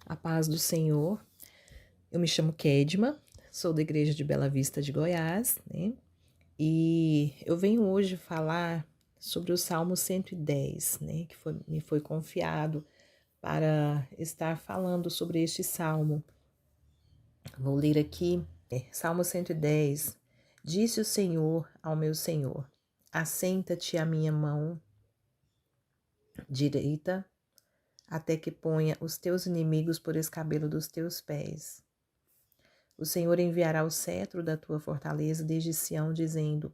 A paz do Senhor. Eu me chamo Kedma, sou da Igreja de Bela Vista de Goiás, né? E eu venho hoje falar sobre o Salmo 110, né? Me foi confiado para estar falando sobre este salmo. Vou ler aqui, Salmo 110. Disse o Senhor ao meu Senhor: assenta-te à minha mão direita, até que ponha os teus inimigos por escabelo dos teus pés. O Senhor enviará o cetro da tua fortaleza desde Sião, dizendo: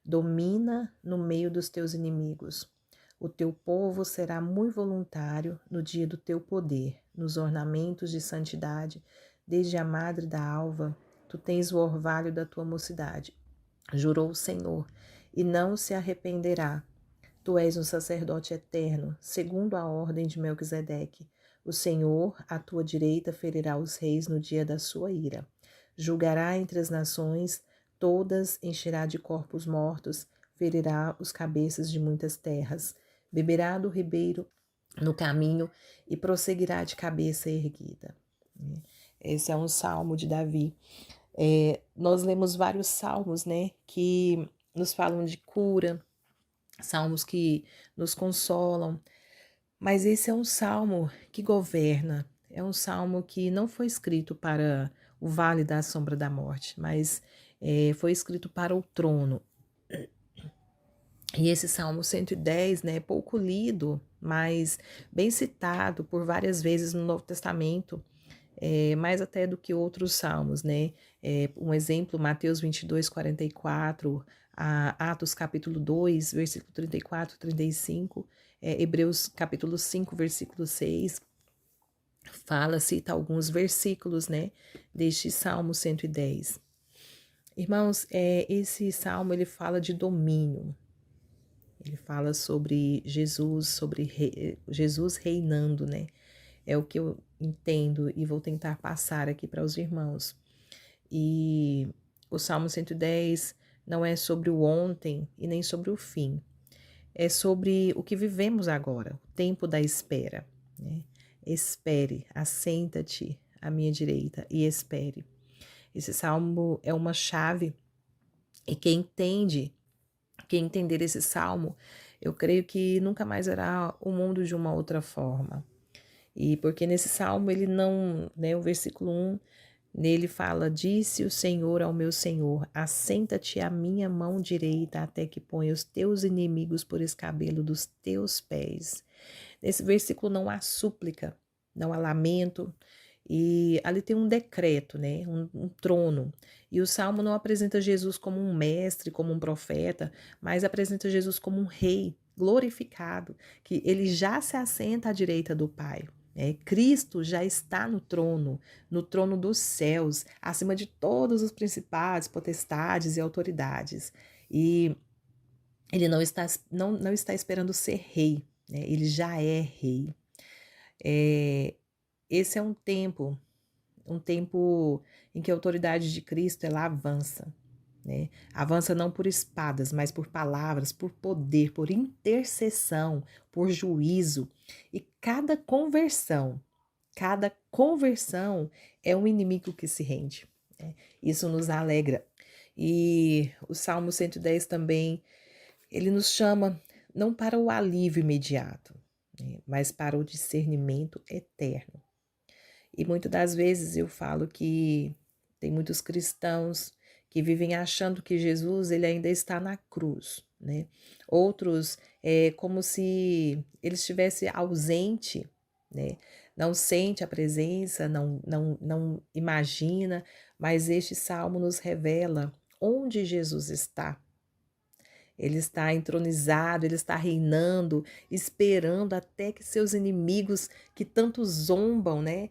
domina no meio dos teus inimigos. O teu povo será muito voluntário no dia do teu poder, nos ornamentos de santidade, desde a madre da alva, tu tens o orvalho da tua mocidade. Jurou o Senhor, e não se arrependerá. Tu és um sacerdote eterno, segundo a ordem de Melquisedeque. O Senhor, à tua direita, ferirá os reis no dia da sua ira. Julgará entre as nações, todas encherá de corpos mortos, ferirá os cabeças de muitas terras. Beberá do ribeiro no caminho e prosseguirá de cabeça erguida. Esse é um salmo de Davi. Nós lemos vários salmos, né, que nos falam de cura, salmos que nos consolam, mas esse é um salmo que governa, é um salmo que não foi escrito para o vale da sombra da morte, mas foi escrito para o trono. E esse Salmo 110, né, é pouco lido, mas bem citado por várias vezes no Novo Testamento, mais até do que outros salmos, né? Um exemplo, Mateus 22, 44, Atos capítulo 2, versículo 34, 35, Hebreus capítulo 5, versículo 6, cita alguns versículos, né, deste Salmo 110. Irmãos, esse salmo ele fala de domínio, ele fala sobre Jesus, Jesus reinando, né? É o que eu entendo e vou tentar passar aqui para os irmãos. E o Salmo 110 não é sobre o ontem e nem sobre o fim. É sobre o que vivemos agora, o tempo da espera, né? Espere, assenta-te à minha direita e espere. Esse salmo é uma chave e quem entender esse salmo, eu creio que nunca mais verá o mundo de uma outra forma. E porque nesse salmo ele não, né, o versículo 1, nele fala: disse o Senhor ao meu Senhor, assenta-te à minha mão direita até que ponha os teus inimigos por escabelo dos teus pés. Nesse versículo não há súplica, não há lamento, e ali tem um decreto, né? Um trono. E o Salmo não apresenta Jesus como um mestre, como um profeta, mas apresenta Jesus como um rei glorificado, que ele já se assenta à direita do Pai. Cristo já está no trono dos céus, acima de todos os principados, potestades e autoridades. E ele não está esperando ser rei, né? Ele já é rei. Esse é um tempo em que a autoridade de Cristo ela avança, né? Avança não por espadas, mas por palavras, por poder, por intercessão, por juízo. E cada conversão é um inimigo que se rende, né? Isso nos alegra. E o Salmo 110 também, ele nos chama não para o alívio imediato, né, mas para o discernimento eterno. E muitas das vezes eu falo que tem muitos cristãos que vivem achando que Jesus ele ainda está na cruz, né? Outros é como se ele estivesse ausente, né? Não sente a presença, não imagina, mas este salmo nos revela onde Jesus está. Ele está entronizado, ele está reinando, esperando até que seus inimigos que tanto zombam, né?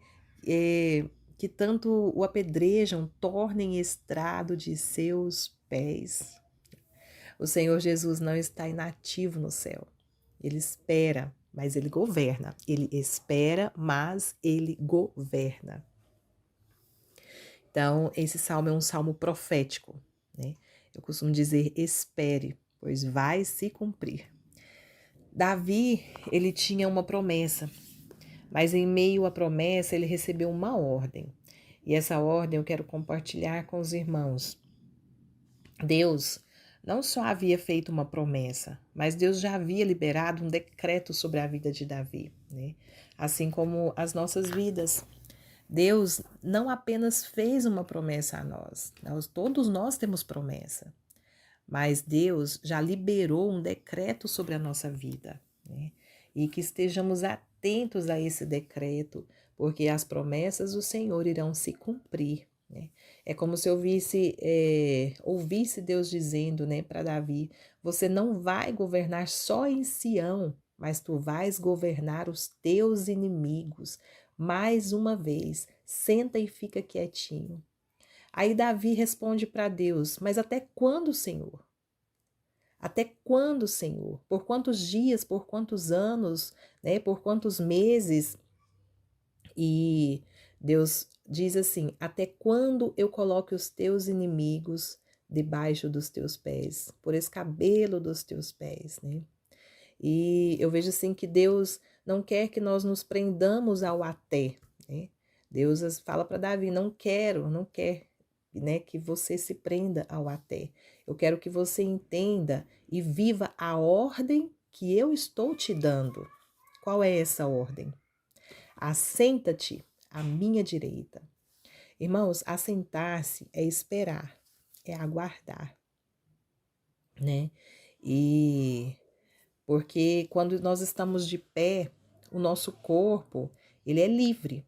Que tanto o apedrejam, tornem estrado de seus pés. O Senhor Jesus não está inativo no céu. Ele espera, mas ele governa. Ele espera, mas ele governa. Então, esse salmo é um salmo profético, né? Eu costumo dizer: espere, pois vai se cumprir. Davi, ele tinha uma promessa. Mas em meio à promessa, ele recebeu uma ordem. E essa ordem eu quero compartilhar com os irmãos. Deus não só havia feito uma promessa, mas Deus já havia liberado um decreto sobre a vida de Davi, né? Assim como as nossas vidas. Deus não apenas fez uma promessa a nós, todos nós temos promessa, mas Deus já liberou um decreto sobre a nossa vida, né? E que estejamos atentos a esse decreto, porque as promessas do Senhor irão se cumprir, né? É como se eu ouvisse Deus dizendo, né, para Davi: você não vai governar só em Sião, mas tu vais governar os teus inimigos. Mais uma vez, senta e fica quietinho. Aí Davi responde para Deus: mas até quando, Senhor? Até quando, Senhor? Por quantos dias, por quantos anos, né? Por quantos meses? E Deus diz assim: até quando eu coloque os teus inimigos debaixo dos teus pés, por escabelo dos teus pés, né? E eu vejo assim que Deus não quer que nós nos prendamos ao até, né? Deus fala para Davi: não quer, né, que você se prenda ao até. Eu quero que você entenda e viva a ordem que eu estou te dando. Qual é essa ordem? Assenta-te à minha direita. Irmãos, assentar-se é esperar, é aguardar, né? E porque quando nós estamos de pé, o nosso corpo, ele é livre,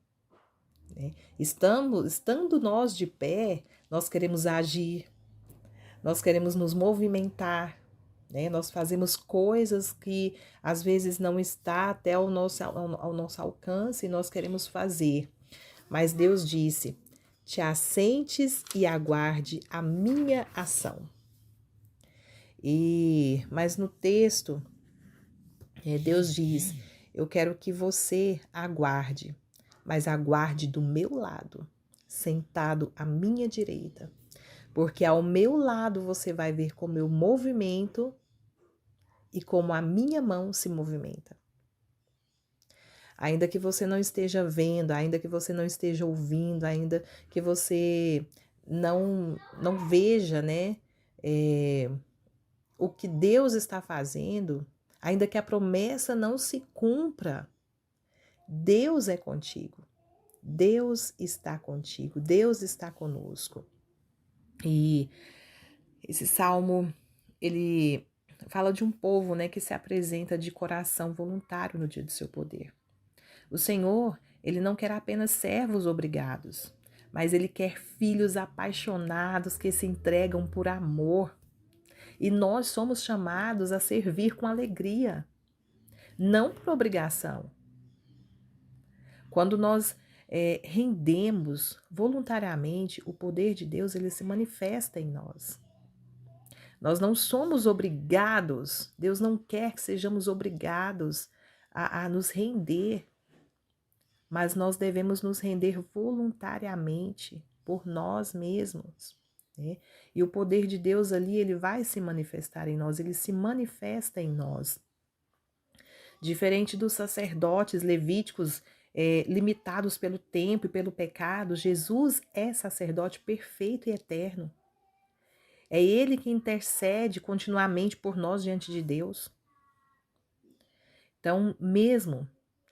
né? Estando nós de pé, nós queremos agir, nós queremos nos movimentar, né? Nós fazemos coisas que às vezes não está até ao nosso alcance e nós queremos fazer. Mas Deus disse: te assentes e aguarde a minha ação. Mas no texto, Deus diz: eu quero que você aguarde, mas aguarde do meu lado, sentado à minha direita. Porque ao meu lado você vai ver como eu movimento e como a minha mão se movimenta. Ainda que você não esteja vendo, ainda que você não esteja ouvindo, ainda que você não veja, né, o que Deus está fazendo, ainda que a promessa não se cumpra, Deus é contigo. Deus está contigo, Deus está conosco. E esse salmo, ele fala de um povo, né, que se apresenta de coração voluntário no dia do seu poder. O Senhor, ele não quer apenas servos obrigados, mas ele quer filhos apaixonados que se entregam por amor. E nós somos chamados a servir com alegria, não por obrigação. Quando nós rendemos voluntariamente, o poder de Deus, ele se manifesta em nós. Nós não somos obrigados, Deus não quer que sejamos obrigados a nos render, mas nós devemos nos render voluntariamente por nós mesmos, né? E o poder de Deus ali, ele vai se manifestar em nós, ele se manifesta em nós. Diferente dos sacerdotes levíticos limitados pelo tempo e pelo pecado, Jesus é sacerdote perfeito e eterno. É Ele que intercede continuamente por nós diante de Deus. Então,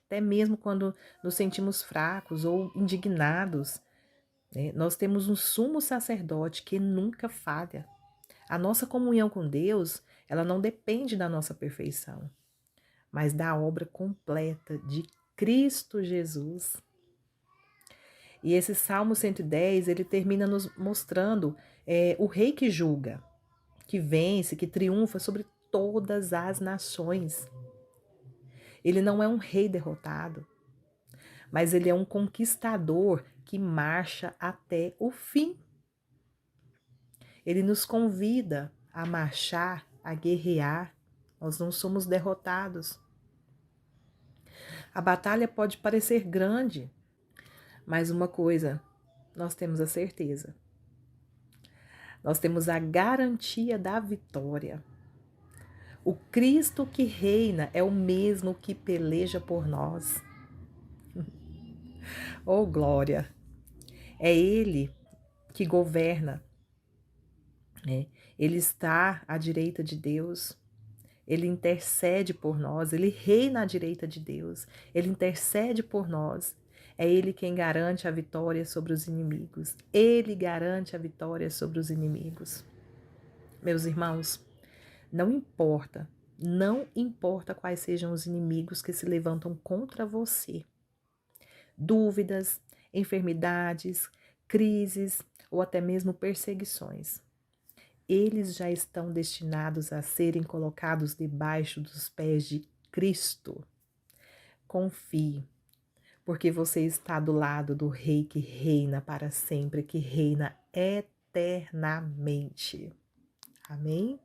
até mesmo quando nos sentimos fracos ou indignados, né, nós temos um sumo sacerdote que nunca falha. A nossa comunhão com Deus, ela não depende da nossa perfeição, mas da obra completa de Cristo Jesus. E esse Salmo 110, ele termina nos mostrando o rei que julga, que vence, que triunfa sobre todas as nações. Ele não é um rei derrotado, mas ele é um conquistador que marcha até o fim. Ele nos convida a marchar, a guerrear. Nós não somos derrotados. A batalha pode parecer grande, mas uma coisa, nós temos a certeza. Nós temos a garantia da vitória. O Cristo que reina é o mesmo que peleja por nós. Oh, glória! É Ele que governa, né? Ele está à direita de Deus. Ele intercede por nós, ele reina à direita de Deus, ele intercede por nós. É ele quem garante a vitória sobre os inimigos. Ele garante a vitória sobre os inimigos. Meus irmãos, não importa quais sejam os inimigos que se levantam contra você. Dúvidas, enfermidades, crises ou até mesmo perseguições. Eles já estão destinados a serem colocados debaixo dos pés de Cristo. Confie, porque você está do lado do Rei que reina para sempre, que reina eternamente. Amém?